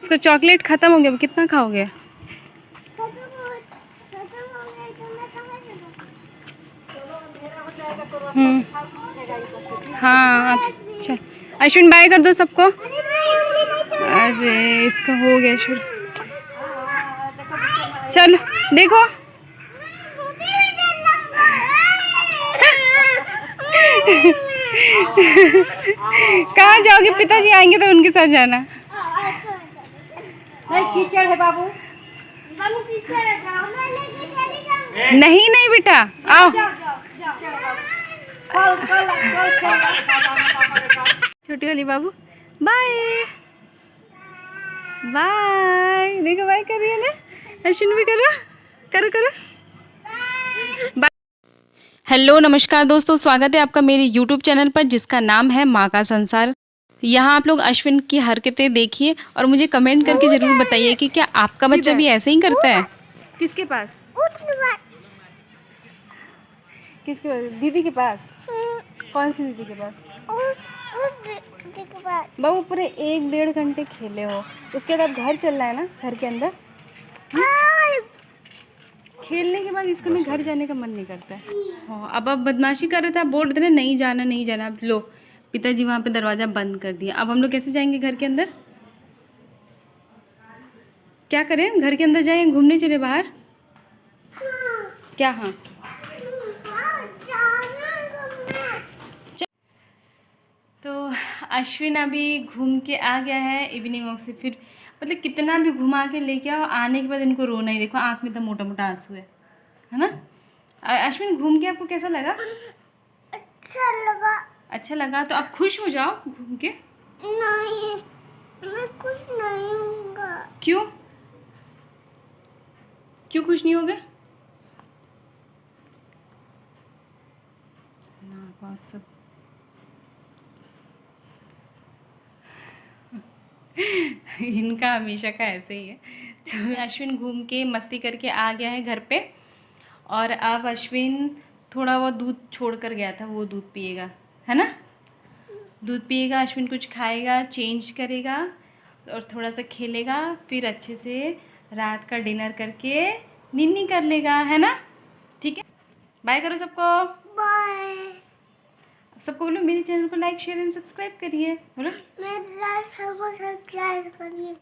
उसका चॉकलेट ख़त्म हो गया, कितना खाओगे? हाँ अच्छा, अश्विन बाय कर दो सबको। अरे इसका हो गया शुरू। चलो देखो कहाँ जाओगे? पिताजी आएंगे तो उनके साथ जाना। कीचड़ है बाबू। नहीं नहीं बेटा आओ। छोटी वाली बाबू बाय बाय। देखो बाय कर रही है ना, अश्विन भी करो करो करो बाय। हेलो नमस्कार दोस्तों, स्वागत है आपका मेरे YouTube चैनल पर जिसका नाम है माँ का संसार। यहाँ आप लोग अश्विन की हरकतें देखिए और मुझे कमेंट करके ज़रूर बताइए कि क्या आपका बच्चा भी ऐसे ही करता है। किसके पास? किसके पास? दीदी के पास? कौन सी दीदी के पास? बाबू पूरे 1-1.5 घंटे खेले हो, उसके बाद घर चलना है ना, घर के अंदर। खेलने के बाद इसका ना घर जाने का मन नहीं करता है। हाँ अब आप बदमाशी कर रहे थे, आप बोल रहे थे नहीं जाना नहीं जाना। अब लो पिताजी वहाँ पे दरवाज़ा बंद कर दिया। अब हम लोग कैसे जाएंगे घर के अंदर? क्या करें? घर के अंदर जाएं, घूमने चले बाहर? क्या? हाँ तो अश्विन अभी घूम के आ गया है इवनिंग वॉक से। फिर मतलब कितना भी घुमा के लेके आओ, आने के बाद इनको रोना ही। देखो आँख में तो मोटा मोटा आंसू है ना। अश्विन घूम के आपको कैसा लगा? अच्छा लगा। अच्छा लगा तो आप खुश हो जाओ घूम के। नहीं मैं खुश नहीं हूँगा। क्यों? क्यों खुश नहीं होगे? नाक सब इनका हमेशा का ऐसे ही है। तो अश्विन घूम के मस्ती करके आ गया है घर पे, और अब अश्विन थोड़ा वो दूध छोड़ कर गया था, वो दूध पिएगा, है ना? दूध पिएगा, अश्विन कुछ खाएगा, चेंज करेगा और थोड़ा सा खेलेगा, फिर अच्छे से रात का डिनर करके निन्नी कर लेगा, है ना? ठीक है, बाय करो सबको। बाय। सबको बोलो मेरे चैनल को लाइक शेयर एंड सब्सक्राइब करिए। बोलो मेरा सबको सब्सक्राइब करिए।